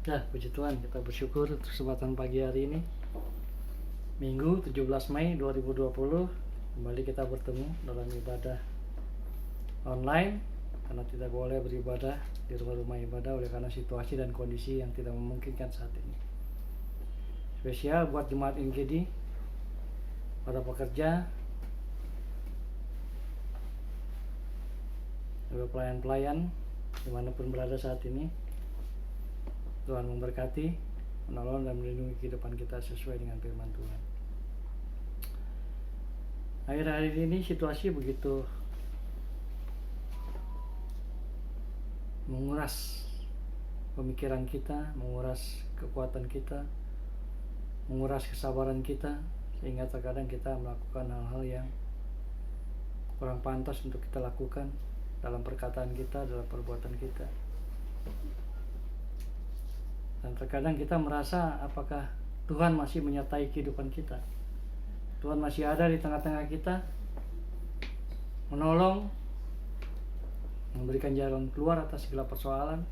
Ya, puji Tuhan, kita bersyukur kesempatan pagi hari ini. Minggu 17 Mei 2020, kembali kita bertemu dalam ibadah online karena tidak boleh beribadah di rumah-rumah ibadah oleh karena situasi dan kondisi yang tidak memungkinkan saat ini. Spesial buat jemaat NGD, para pekerja, juga pelayan-pelayan dimanapun berada saat ini. Tuhan memberkati, menolong dan melindungi kehidupan kita sesuai dengan firman Tuhan. Akhir-akhir ini situasi begitu menguras pemikiran kita, menguras kekuatan kita, menguras kesabaran kita, sehingga terkadang kita melakukan hal-hal yang kurang pantas untuk kita lakukan dalam perkataan kita, dalam perbuatan kita. Dan terkadang kita merasa apakah Tuhan masih menyertai kehidupan kita, Tuhan masih ada di tengah-tengah kita, menolong, memberikan jalan keluar atas segala persoalan,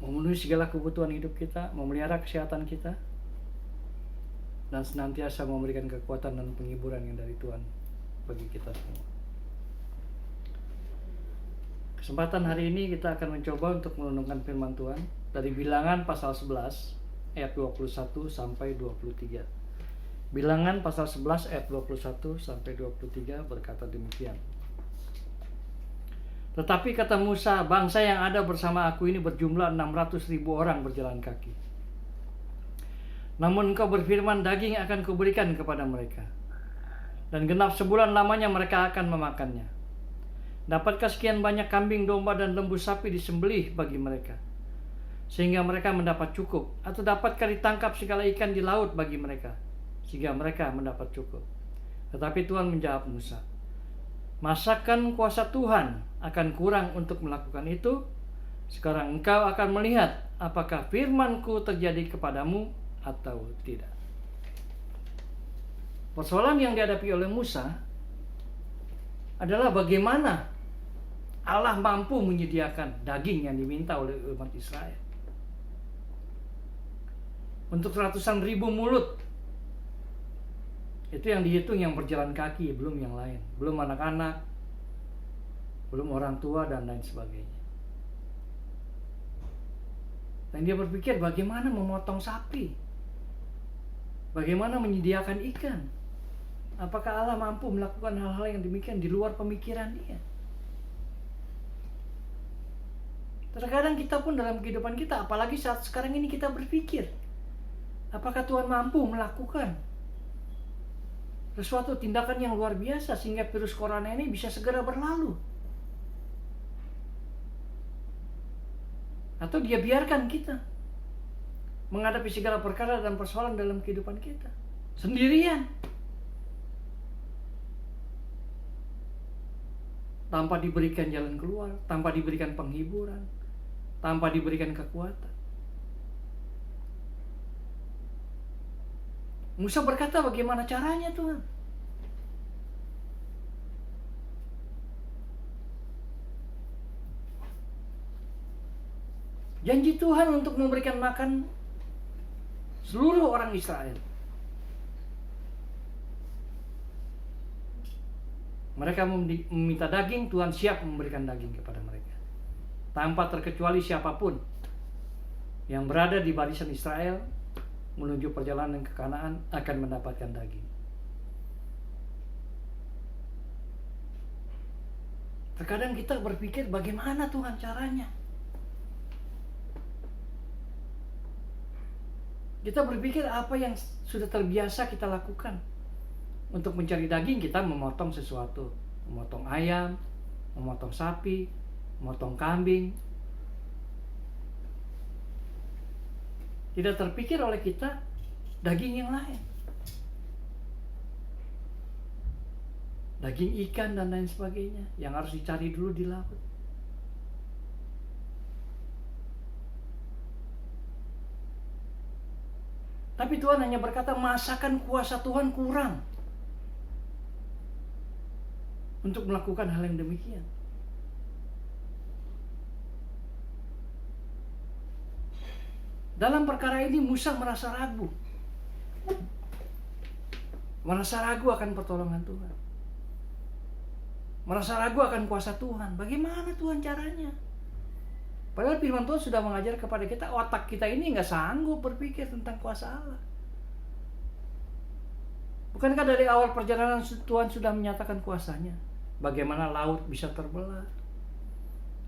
memenuhi segala kebutuhan hidup kita, memelihara kesehatan kita, dan senantiasa memberikan kekuatan dan penghiburan yang dari Tuhan bagi kita semua. Kesempatan hari ini kita akan mencoba untuk merenungkan firman Tuhan dari Bilangan pasal 11 ayat 21 sampai 23. Bilangan pasal 11 ayat 21 sampai 23 berkata demikian. Tetapi kata Musa, bangsa yang ada bersama aku ini berjumlah 600.000 orang berjalan kaki. Namun engkau berfirman, daging akan kuberikan kepada mereka, dan genap sebulan lamanya mereka akan memakannya. Dapatkah sekian banyak kambing, domba, dan lembu sapi disembelih bagi mereka, sehingga mereka mendapat cukup? Atau dapatkah ditangkap segala ikan di laut bagi mereka, sehingga mereka mendapat cukup? Tetapi Tuhan menjawab Musa, masakan kuasa Tuhan akan kurang untuk melakukan itu? Sekarang engkau akan melihat apakah firman-Ku terjadi kepadamu atau tidak. Persoalan yang dihadapi oleh Musa adalah bagaimana Allah mampu menyediakan daging yang diminta oleh umat Israel untuk ratusan ribu mulut. Itu yang dihitung yang berjalan kaki, belum yang lain, belum anak-anak, belum orang tua, dan lain sebagainya. Dan dia berpikir bagaimana memotong sapi, bagaimana menyediakan ikan. Apakah Allah mampu melakukan hal-hal yang demikian di luar pemikiran dia? Terkadang kita pun dalam kehidupan kita, apalagi saat sekarang ini, kita berpikir, apakah Tuhan mampu melakukan sesuatu tindakan yang luar biasa sehingga virus corona ini bisa segera berlalu? Atau dia biarkan kita menghadapi segala perkara dan persoalan dalam kehidupan kita sendirian, tanpa diberikan jalan keluar, tanpa diberikan penghiburan, tanpa diberikan kekuatan. Musa berkata, bagaimana caranya Tuhan? Janji Tuhan untuk memberikan makan seluruh orang Israel. Mereka meminta daging, Tuhan siap memberikan daging kepada mereka. Tanpa terkecuali siapapun yang berada di barisan Israel menuju perjalanan ke Kanaan akan mendapatkan daging. Terkadang kita berpikir, bagaimana Tuhan caranya? Kita berpikir apa yang sudah terbiasa kita lakukan. Untuk mencari daging kita memotong sesuatu, memotong ayam, memotong sapi, memotong kambing. Tidak terpikir oleh kita daging yang lain, daging ikan dan lain sebagainya yang harus dicari dulu di laut. Tapi Tuhan hanya berkata, masakan kuasa Tuhan kurang untuk melakukan hal yang demikian. Dalam perkara ini Musa merasa ragu. Merasa ragu akan pertolongan Tuhan. Merasa ragu akan kuasa Tuhan. Bagaimana Tuhan caranya? Padahal firman Tuhan sudah mengajar kepada kita, otak kita ini nggak sanggup berpikir tentang kuasa Allah. Bukankah dari awal perjalanan Tuhan sudah menyatakan kuasanya? Bagaimana laut bisa terbelah?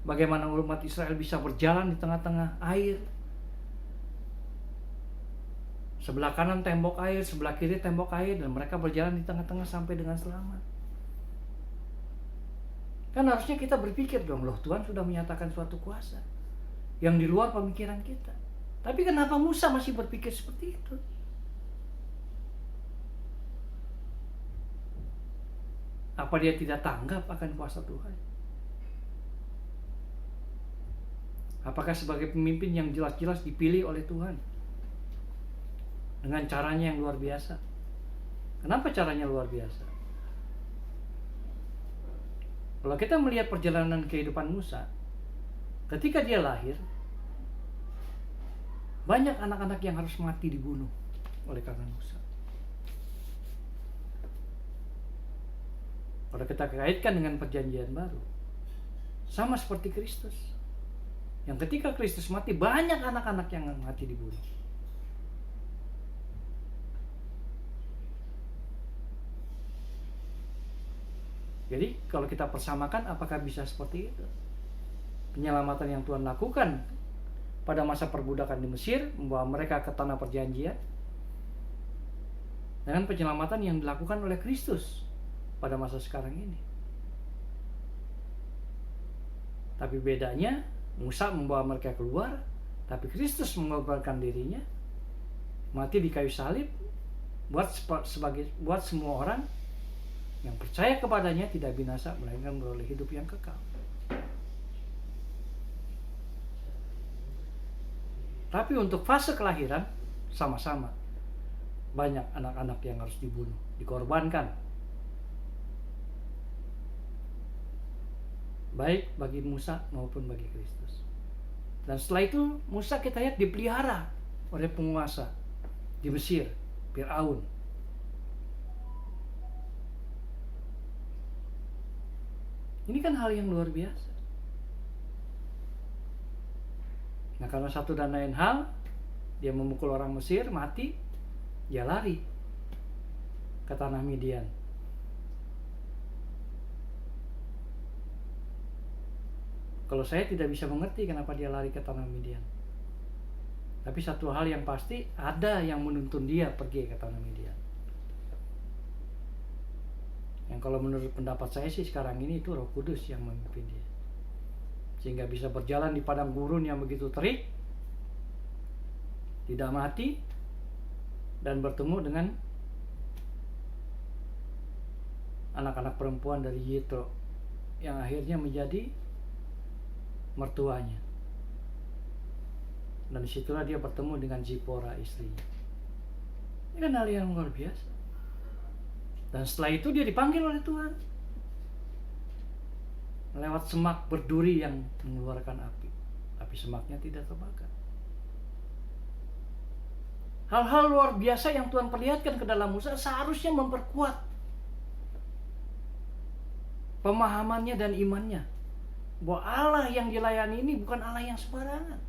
Bagaimana umat Israel bisa berjalan di tengah-tengah air? Sebelah kanan tembok air, sebelah kiri tembok air, dan mereka berjalan di tengah-tengah sampai dengan selamat. Kan harusnya kita berpikir dong, loh Tuhan sudah menyatakan suatu kuasa yang di luar pemikiran kita. Tapi kenapa Musa masih berpikir seperti itu? Apa dia tidak tanggap akan kuasa Tuhan? Apakah sebagai pemimpin yang jelas-jelas dipilih oleh Tuhan dengan caranya yang luar biasa? Kenapa caranya luar biasa? Kalau kita melihat perjalanan kehidupan Musa, ketika dia lahir, banyak anak-anak yang harus mati dibunuh oleh karena Musa. Kalau kita kaitkan dengan perjanjian baru, sama seperti Kristus, yang ketika Kristus mati, banyak anak-anak yang mati dibunuh. Jadi kalau kita persamakan, apakah bisa seperti itu? Penyelamatan yang Tuhan lakukan pada masa perbudakan di Mesir, membawa mereka ke tanah perjanjian, dengan penyelamatan yang dilakukan oleh Kristus pada masa sekarang ini. Tapi bedanya, Musa membawa mereka keluar, tapi Kristus mengorbankan dirinya, mati di kayu salib, buat semua orang yang percaya kepadanya tidak binasa, melainkan beroleh hidup yang kekal. Tapi untuk fase kelahiran, sama-sama banyak anak-anak yang harus dibunuh, dikorbankan, baik bagi Musa maupun bagi Kristus. Dan setelah itu Musa kita lihat dipelihara oleh penguasa di Mesir, Firaun. Ini kan hal yang luar biasa. Nah, karena satu dan lain hal, dia memukul orang Mesir, mati, dia lari ke tanah Midian. Kalau saya tidak bisa mengerti kenapa dia lari ke tanah Midian. Tapi satu hal yang pasti, ada yang menuntun dia pergi ke tanah Midian. Yang kalau menurut pendapat saya sih sekarang ini itu Roh Kudus yang memimpin dia, sehingga bisa berjalan di padang gurun yang begitu terik, tidak mati, dan bertemu dengan anak-anak perempuan dari Yitro yang akhirnya menjadi mertuanya. Dan disitulah dia bertemu dengan Zipora, istrinya. Ini kan hal yang luar biasa. Dan setelah itu dia dipanggil oleh Tuhan lewat semak berduri yang mengeluarkan api, tapi semaknya tidak terbakar. Hal-hal luar biasa yang Tuhan perlihatkan ke dalam Musa seharusnya memperkuat pemahamannya dan imannya, bahwa Allah yang dilayani ini bukan Allah yang sembarangan.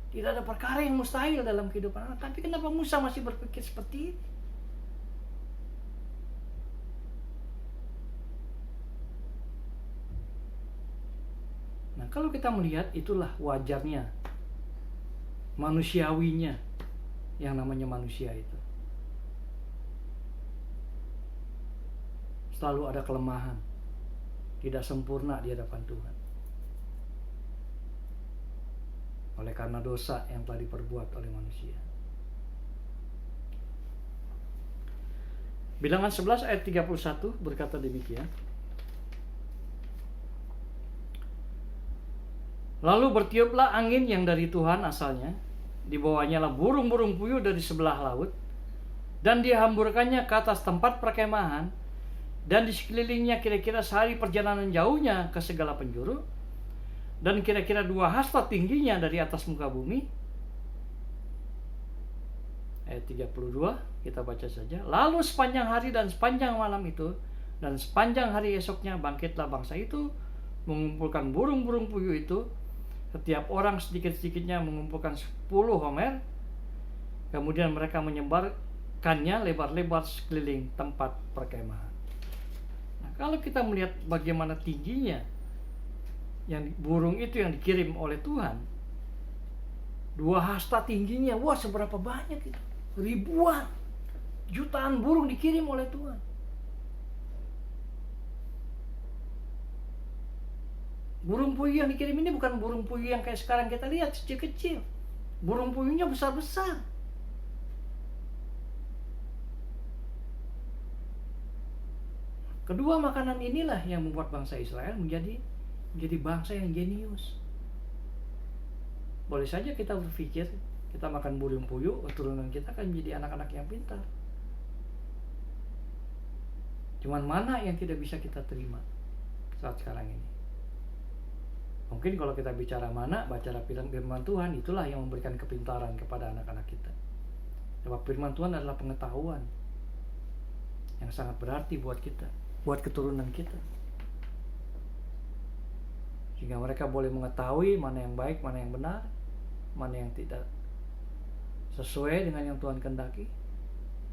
Tidak ada perkara yang mustahil dalam kehidupan Allah. Tapi kenapa Musa masih berpikir seperti ini? Nah, kalau kita melihat, itulah wajarnya, manusiawinya yang namanya manusia itu. Selalu ada kelemahan, tidak sempurna di hadapan Tuhan. Oleh karena dosa yang telah diperbuat oleh manusia. Bilangan 11 ayat 31 berkata demikian. Lalu bertiuplah angin yang dari Tuhan asalnya, dibawanya lah burung-burung puyuh dari sebelah laut, dan dihamburkannya ke atas tempat perkemahan, dan di sekelilingnya kira-kira sehari perjalanan jauhnya ke segala penjuru, dan kira-kira 2 hasta tingginya dari atas muka bumi. ayat 32, kita baca saja. Lalu sepanjang hari dan sepanjang malam itu dan sepanjang hari esoknya bangkitlah bangsa itu mengumpulkan burung-burung puyuh itu, setiap orang sedikit-sedikitnya mengumpulkan 10 homer. Kemudian mereka menyebarkannya lebar-lebar sekeliling tempat perkemahan. Nah, kalau kita melihat bagaimana tingginya yang burung itu yang dikirim oleh Tuhan, 2 hasta tingginya, wah seberapa banyak itu? Ribuan, jutaan burung dikirim oleh Tuhan. Burung puyuh yang dikirim ini bukan burung puyuh yang kayak sekarang kita lihat, kecil-kecil. Burung puyuhnya besar-besar. Kedua makanan inilah yang membuat bangsa Israel menjadi bangsa yang jenius. Boleh saja kita berpikir, kita makan burung puyuh, keturunan kita akan menjadi anak-anak yang pintar. Cuman mana yang tidak bisa kita terima saat sekarang ini? Mungkin kalau kita bicara mana, baca firman Tuhan, itulah yang memberikan kepintaran kepada anak-anak kita. Sebab firman Tuhan adalah pengetahuan yang sangat berarti buat kita, buat keturunan kita. Sehingga mereka boleh mengetahui mana yang baik, mana yang benar, mana yang tidak sesuai dengan yang Tuhan kehendaki,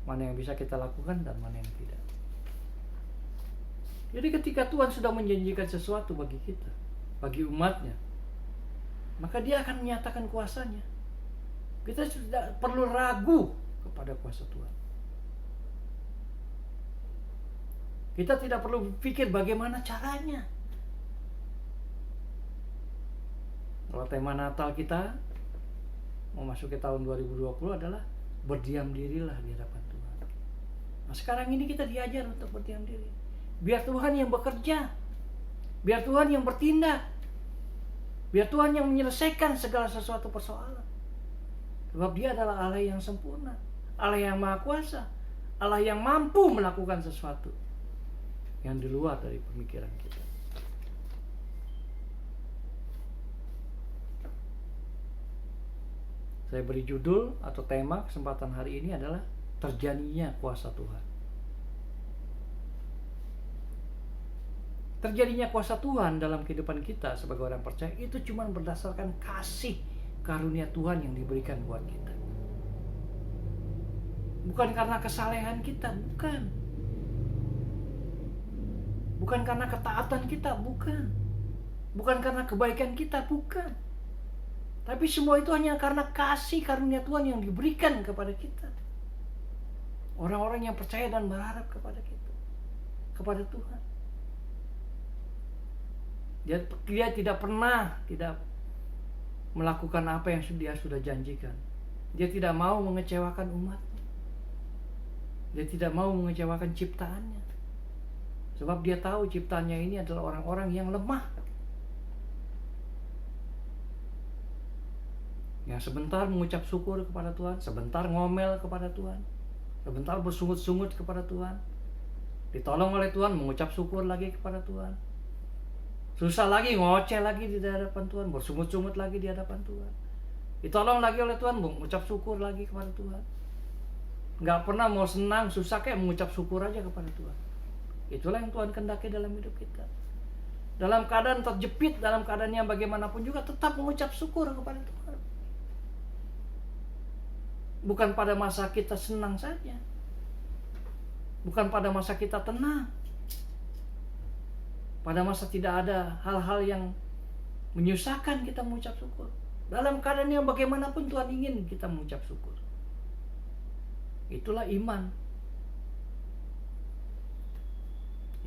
mana yang bisa kita lakukan dan mana yang tidak. Jadi ketika Tuhan sudah menjanjikan sesuatu bagi kita, bagi umatnya, maka dia akan menyatakan kuasanya. Kita tidak perlu ragu kepada kuasa Tuhan. Kita tidak perlu berpikir bagaimana caranya. Kalau tema Natal kita memasuki tahun 2020 adalah berdiam dirilah di hadapan Tuhan. Nah, sekarang ini kita diajar untuk berdiam diri. Biar Tuhan yang bekerja. Biar Tuhan yang bertindak. Biar Tuhan yang menyelesaikan segala sesuatu persoalan. Sebab Dia adalah Allah yang sempurna, Allah yang maha kuasa, Allah yang mampu melakukan sesuatu yang di luar dari pemikiran kita. Saya beri judul atau tema kesempatan hari ini adalah terjadinya kuasa Tuhan. Terjadinya kuasa Tuhan dalam kehidupan kita sebagai orang percaya itu cuma berdasarkan kasih karunia Tuhan yang diberikan buat kita. Bukan karena kesalehan kita, bukan. Bukan karena ketaatan kita, bukan. Bukan karena kebaikan kita, bukan. Tapi semua itu hanya karena kasih karunia Tuhan yang diberikan kepada kita. Orang-orang yang percaya dan berharap kepada kita, kepada Tuhan. Dia tidak pernah tidak melakukan apa yang dia sudah janjikan. Dia tidak mau mengecewakan umatnya. Dia tidak mau mengecewakan ciptaannya. Sebab dia tahu ciptaannya ini adalah orang-orang yang lemah. Yang sebentar mengucap syukur kepada Tuhan, sebentar ngomel kepada Tuhan, sebentar bersungut-sungut kepada Tuhan, ditolong oleh Tuhan, mengucap syukur lagi kepada Tuhan, susah lagi, ngoceh lagi di hadapan Tuhan, bersungut-sungut lagi di hadapan Tuhan, ditolong lagi oleh Tuhan, mengucap syukur lagi kepada Tuhan. Nggak pernah mau senang, susah kayak mengucap syukur aja kepada Tuhan. Itulah yang Tuhan kehendaki dalam hidup kita. Dalam keadaan terjepit, dalam keadaan yang bagaimanapun juga tetap mengucap syukur kepada Tuhan. Bukan pada masa kita senang saja. Bukan pada masa kita tenang. Pada masa tidak ada hal-hal yang menyusahkan kita mengucap syukur. Dalam keadaan yang bagaimanapun Tuhan ingin kita mengucap syukur. Itulah iman.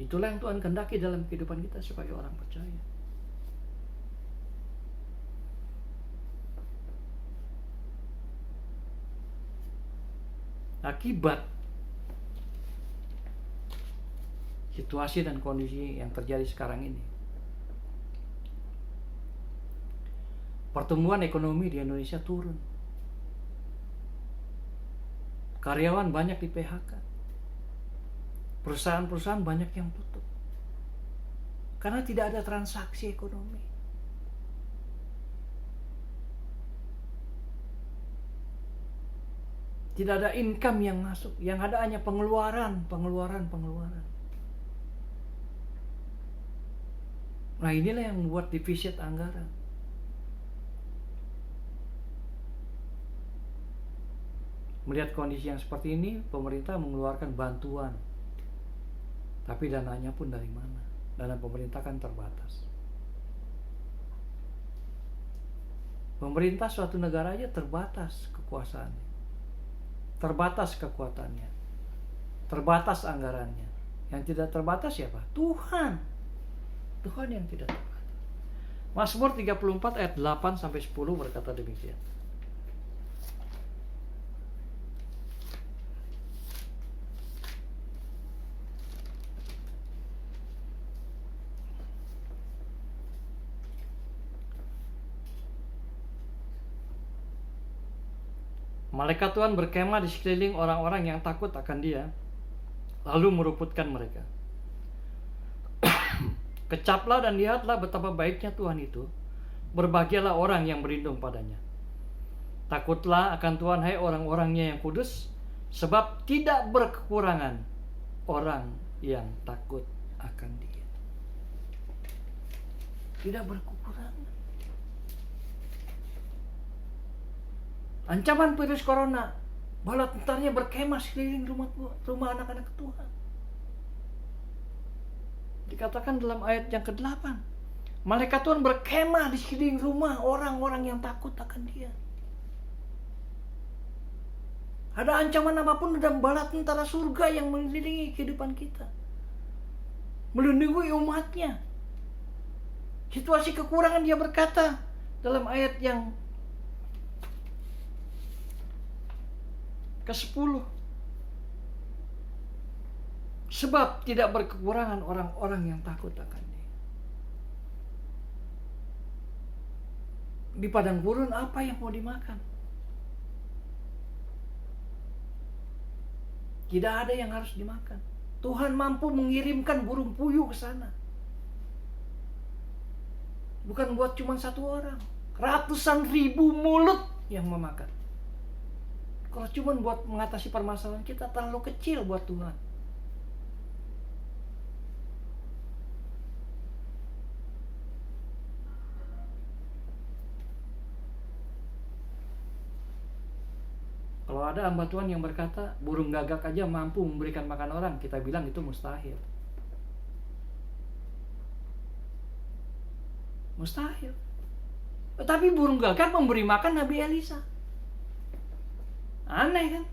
Itulah yang Tuhan kehendaki dalam kehidupan kita sebagai orang percaya. Akibat situasi dan kondisi yang terjadi sekarang ini, pertumbuhan ekonomi di Indonesia turun. Karyawan banyak di PHK. Perusahaan-perusahaan banyak yang tutup. Karena tidak ada transaksi ekonomi. Tidak ada income yang masuk, yang ada hanya pengeluaran. Nah, inilah yang membuat defisit anggaran. Melihat kondisi yang seperti ini, pemerintah mengeluarkan bantuan. Tapi dananya pun dari mana? Dana pemerintah kan terbatas. Pemerintah suatu negara aja terbatas kekuasaannya, terbatas kekuatannya, terbatas anggarannya. Yang tidak terbatas siapa? Tuhan. Tuhan yang tidak terbatas. Mazmur 34 ayat 8 sampai 10 berkata demikian. Malaikat Tuhan berkemah di sekeliling orang-orang yang takut akan Dia, lalu meruputkan mereka. Kecaplah dan lihatlah betapa baiknya Tuhan itu. Berbahagialah orang yang berlindung padanya. Takutlah akan Tuhan, hai orang-orangnya yang kudus, sebab tidak berkekurangan orang yang takut akan Dia. Tidak berkekurangan. Ancaman virus corona, bala tentaranya berkemah sekeliling rumah anak-anak Tuhan. Dikatakan dalam ayat yang ke-8, malaikat Tuhan berkemah di sekeliling rumah orang-orang yang takut akan Dia. Ada ancaman apapun, ada bala tentara surga yang mengelilingi kehidupan kita, melindungi umatnya. Situasi kekurangan Dia berkata dalam ayat yang ke-10, sebab tidak berkekurangan orang-orang yang takut akan Dia. Di padang gurun apa yang mau dimakan? Tidak ada yang harus dimakan. Tuhan mampu mengirimkan burung puyuh ke sana. Bukan buat cuma satu orang, ratusan ribu mulut yang memakan. Kalau cuma buat mengatasi permasalahan kita, terlalu kecil buat Tuhan. Kalau ada hamba Tuhan yang berkata burung gagak aja mampu memberikan makan orang, kita bilang itu mustahil. Mustahil. Tetapi burung gagak memberi makan Nabi Elisa. Aneh kan?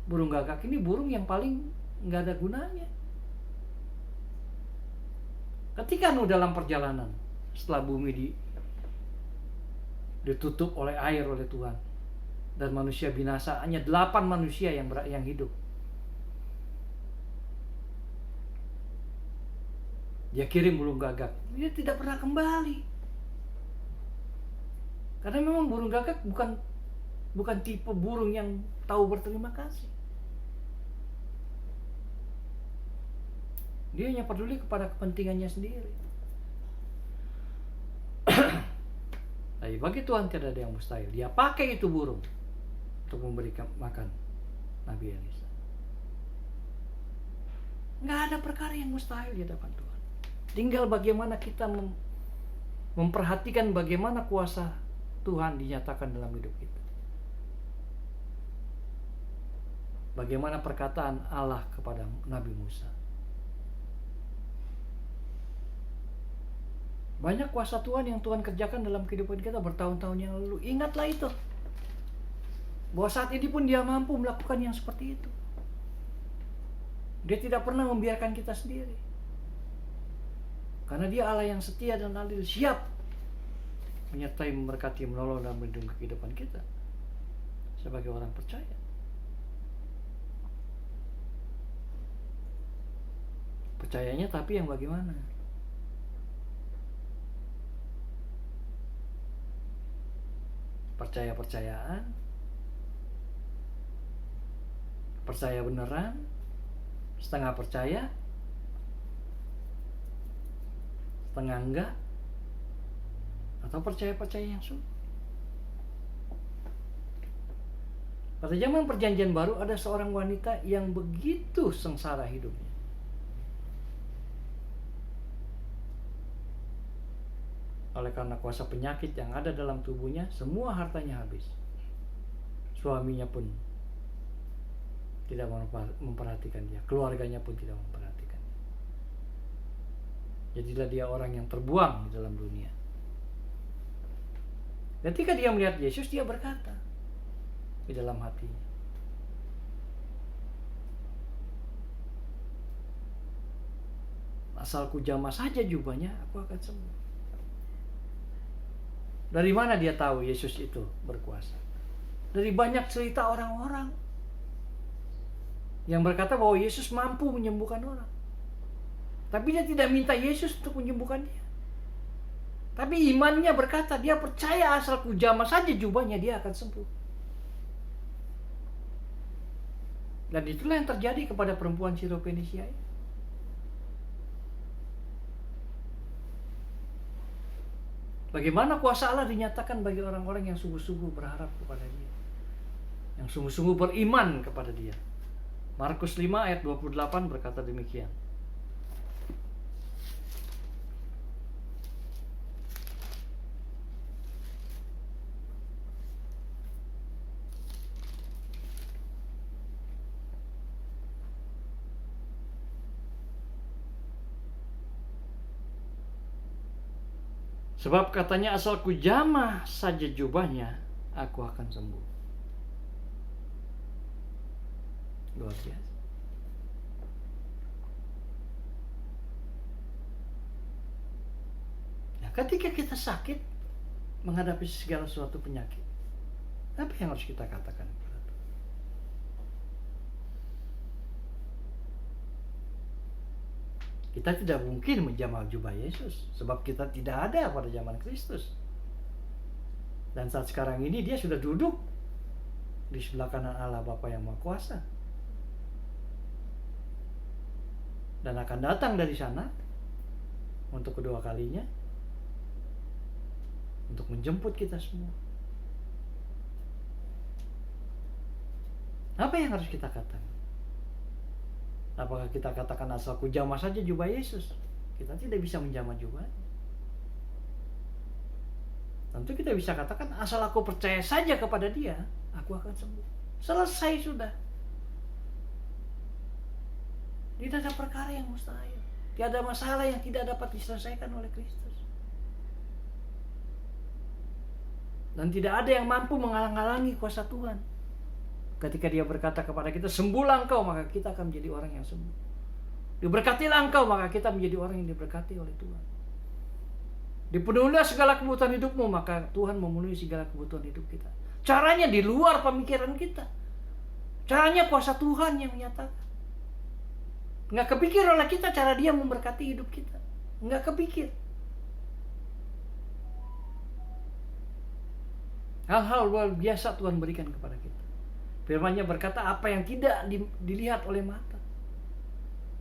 Burung gagak ini burung yang paling nggak ada gunanya. Ketika dalam perjalanan, setelah bumi ditutup oleh air oleh Tuhan dan manusia binasa, hanya 8 manusia yang hidup. Dia kirim burung gagak, dia tidak pernah kembali. Karena memang burung gagak bukan tipe burung yang tahu berterima kasih. Dia hanya peduli kepada kepentingannya sendiri. Tapi bagi Tuhan tidak ada yang mustahil. Dia pakai itu burung untuk memberikan makan Nabi Elisa. Nggak ada perkara yang mustahil di hadapan Tuhan. Tinggal bagaimana kita memperhatikan bagaimana kuasa Tuhan dinyatakan dalam hidup kita. Bagaimana perkataan Allah kepada Nabi Musa. Banyak kuasa Tuhan yang Tuhan kerjakan dalam kehidupan kita bertahun-tahun yang lalu. Ingatlah itu, bahwa saat ini pun Dia mampu melakukan yang seperti itu. Dia tidak pernah membiarkan kita sendiri, karena Dia Allah yang setia dan adil, siap menyertai, memberkati, menolong dan melindungi kehidupan kita sebagai orang percaya. Percayanya tapi yang bagaimana? Percaya-percayaan, percaya beneran, setengah percaya, setengah enggak, atau percaya-percaya yang sungguh. Pada zaman Perjanjian Baru ada seorang wanita yang begitu sengsara hidupnya. Oleh karena kuasa penyakit yang ada dalam tubuhnya, semua hartanya habis. Suaminya pun tidak memperhatikan dia, keluarganya pun tidak memperhatikan dia. Jadilah dia orang yang terbuang di dalam dunia. Ketika dia melihat Yesus, dia berkata di dalam hatinya, asal ku jamah saja jubahnya, aku akan sembuh. Dari mana dia tahu Yesus itu berkuasa? Dari banyak cerita orang-orang yang berkata bahwa Yesus mampu menyembuhkan orang. Tapi dia tidak minta Yesus untuk menyembuhkan dia. Tapi imannya berkata, dia percaya asal ku jamah saja jubahnya, dia akan sembuh. Dan itulah yang terjadi kepada perempuan Sirofenisia ini. Bagaimana kuasa Allah dinyatakan bagi orang-orang yang sungguh-sungguh berharap kepada dia, yang sungguh-sungguh beriman kepada dia. Markus 5 ayat 28 berkata demikian. Sebab katanya asal ku jamah saja jubahnya, aku akan sembuh. Luar biasa. Nah, ketika kita sakit menghadapi segala suatu penyakit, apa yang harus kita katakan? Kita tidak mungkin menjamah jubah Yesus, sebab kita tidak ada pada zaman Kristus. Dan saat sekarang ini dia sudah duduk di sebelah kanan Allah Bapa yang Maha Kuasa, dan akan datang dari sana untuk kedua kalinya untuk menjemput kita semua. Apa yang harus kita katakan? Apakah kita katakan asal ku jamah saja jubah Yesus? Kita tidak bisa menjamah jubah. Tentu kita bisa katakan asal aku percaya saja kepada dia, aku akan sembuh. Selesai sudah. Tidak ada perkara yang mustahil. Tidak ada masalah yang tidak dapat diselesaikan oleh Kristus. Dan tidak ada yang mampu menghalang-halangi kuasa Tuhan. Ketika dia berkata kepada kita, sembuhlah engkau, maka kita akan menjadi orang yang sembuh. Diberkatilah engkau, maka kita menjadi orang yang diberkati oleh Tuhan. Dipenuhilah segala kebutuhan hidupmu, maka Tuhan memenuhi segala kebutuhan hidup kita. Caranya di luar pemikiran kita. Caranya kuasa Tuhan yang menyatakan. Nggak kepikir oleh kita cara dia memberkati hidup kita. Nggak kepikir. Hal-hal luar biasa Tuhan berikan kepada kita. Firman-Nya berkata, apa yang tidak dilihat oleh mata,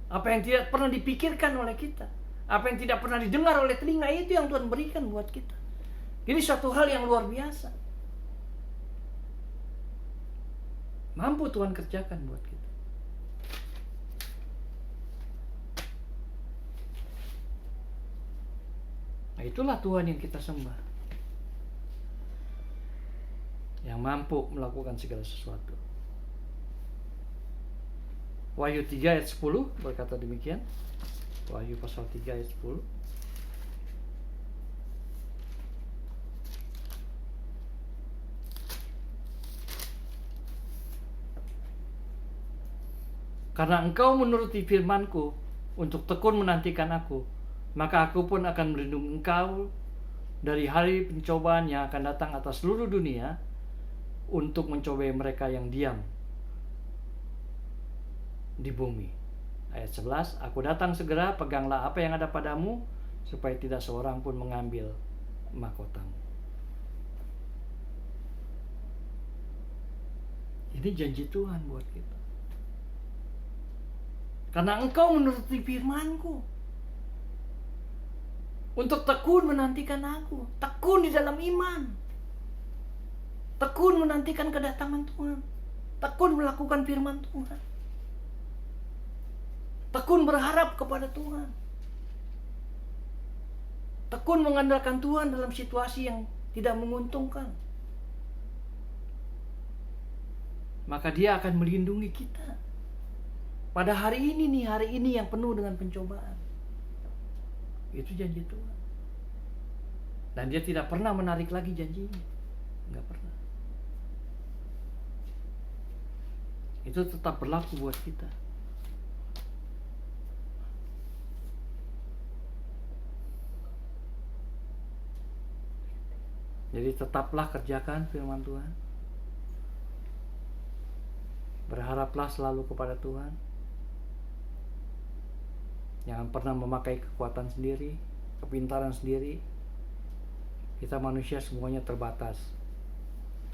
apa yang tidak pernah dipikirkan oleh kita, apa yang tidak pernah didengar oleh telinga, itu yang Tuhan berikan buat kita. Ini suatu hal yang luar biasa. Mampu Tuhan kerjakan buat kita. Nah, itulah Tuhan yang kita sembah, yang mampu melakukan segala sesuatu. Wahyu 3 ayat 10 berkata demikian. Wahyu pasal 3 ayat 10. Karena engkau menuruti firman-Ku untuk tekun menantikan Aku, maka Aku pun akan melindungi engkau dari hari pencobaan yang akan datang atas seluruh dunia, untuk mencobai mereka yang diam di bumi. Ayat 11, aku datang segera, peganglah apa yang ada padamu, supaya tidak seorang pun mengambil mahkotamu. Ini janji Tuhan buat kita. Karena engkau menuruti firman-Ku untuk tekun menantikan Aku, tekun di dalam iman, tekun menantikan kedatangan Tuhan. Tekun melakukan firman Tuhan. Tekun berharap kepada Tuhan. Tekun mengandalkan Tuhan dalam situasi yang tidak menguntungkan. Maka Dia akan melindungi kita. Pada hari ini yang penuh dengan pencobaan. Itu janji Tuhan. Dan Dia tidak pernah menarik lagi janjinya. Enggak pernah. Itu tetap berlaku buat kita. Jadi tetaplah kerjakan firman Tuhan. Berharaplah selalu kepada Tuhan. Jangan pernah memakai kekuatan sendiri, kepintaran sendiri. Kita manusia semuanya terbatas.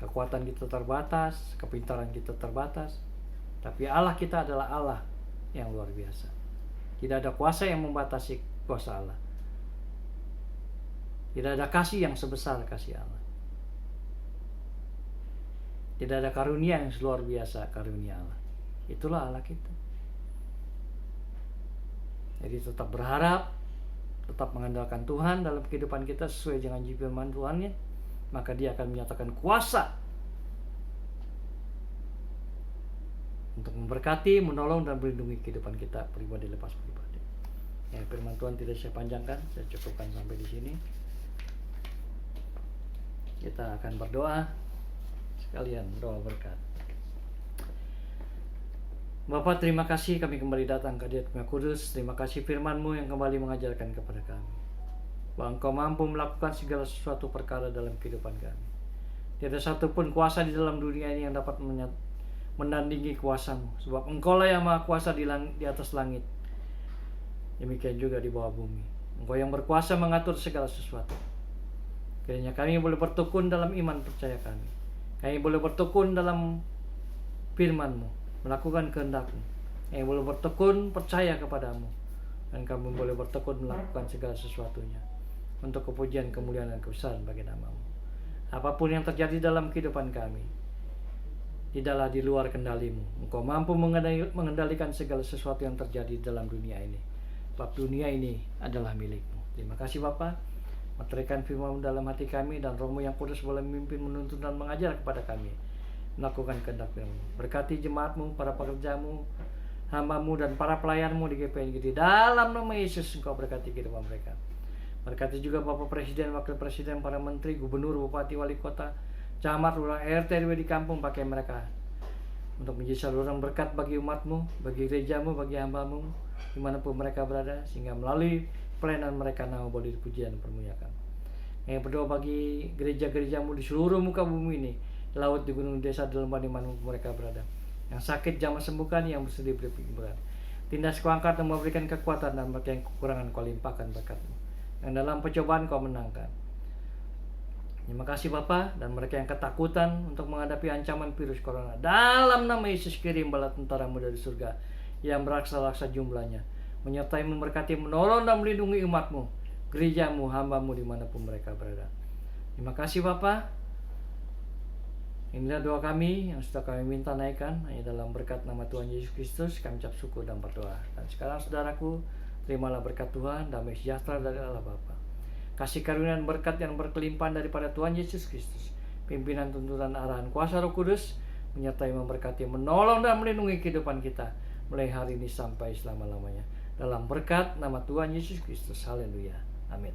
Kekuatan kita terbatas, kepintaran kita terbatas. Tapi Allah kita adalah Allah yang luar biasa. Tidak ada kuasa yang membatasi kuasa Allah. Tidak ada kasih yang sebesar kasih Allah. Tidak ada karunia yang luar biasa karunia Allah. Itulah Allah kita. Jadi tetap berharap, tetap mengandalkan Tuhan dalam kehidupan kita sesuai dengan firman Tuhan-Nya, maka Dia akan menyatakan kuasa untuk memberkati, menolong dan melindungi kehidupan kita pribadi lepas pribadi. Ya, firman Tuhan tidak saya panjangkan, saya cukupkan sampai di sini. Kita akan berdoa sekalian doa berkat. Bapa, terima kasih kami kembali datang ke hadirat-Mu yang kudus. Terima kasih firman-Mu yang kembali mengajarkan kepada kami bahwa Engkau mampu melakukan segala sesuatu perkara dalam kehidupan kami. Tidak satupun kuasa di dalam dunia ini yang dapat menandingi kuasa-Mu, sebab Engkau-lah yang maha kuasa di atas langit, demikian juga di bawah bumi. Engkau yang berkuasa mengatur segala sesuatu. Kiranya kami boleh bertekun dalam iman percaya kami. Kami boleh bertekun dalam firman-Mu, melakukan kehendak-Mu. Kami boleh bertekun percaya kepadamu. Dan kami boleh bertekun melakukan segala sesuatunya untuk kepujian, kemuliaan, dan kebesaran bagi nama-Mu. Apapun yang terjadi dalam kehidupan kami, tidaklah di luar kendali-Mu. Engkau mampu mengendalikan segala sesuatu yang terjadi dalam dunia ini. Sebab dunia ini adalah milik-Mu. Terima kasih Bapa. Meteraikan firman-Mu dalam hati kami, dan Roh-Mu yang kudus boleh memimpin, menuntun, dan mengajar kepada kami melakukan kehendak firman-Mu. Berkati jemaat-Mu, para pekerja-Mu, hamba-Mu, dan para pelayan-Mu di GPNGD. Dalam nama Yesus Engkau berkati kehidupan mereka. Berkati juga Bapak Presiden, Wakil Presiden, para menteri, gubernur, bupati, wali kota, camat, lurah, RT, RW di kampung. Pakai mereka untuk menjadi saluran berkat bagi umat-Mu, bagi gereja-Mu, bagi hamba-Mu, dimanapun mereka berada, sehingga melalui pelayanan mereka nama boleh dipuji dan dipermuliakan. Yang berdoa bagi gereja-gereja-Mu di seluruh muka bumi ini, di laut, di gunung, desa, di lembah, dimanapun mereka berada. Yang sakit jamah sembuhkan, yang bersedih beri berat. Tindas Kau angkat dan memberikan kekuatan, dan bagi yang kekurangan Kau limpahkan berkat-Mu. Yang dalam percobaan Kau menangkan. Terima kasih Bapa, dan mereka yang ketakutan untuk menghadapi ancaman virus corona, dalam nama Yesus kirim bala tentara-Mu dari surga yang beraksa-raksa jumlahnya, menyertai, memberkati, menolong dan melindungi umat-Mu, gereja-Mu, hamba-Mu dimanapun mereka berada. Terima kasih Bapa. Inilah doa kami yang sudah kami minta naikkan hanya dalam berkat nama Tuhan Yesus Kristus. Kami ucap syukur dan berdoa. Dan sekarang saudaraku, terimalah berkat Tuhan, damai sejahtera dari Allah Bapa, kasih karunia dan berkat yang berkelimpahan daripada Tuhan Yesus Kristus, pimpinan, tuntunan, arahan kuasa Roh Kudus, menyertai, memberkati, menolong dan melindungi kehidupan kita mulai hari ini sampai selama-lamanya. Dalam berkat nama Tuhan Yesus Kristus. Haleluya. Amin.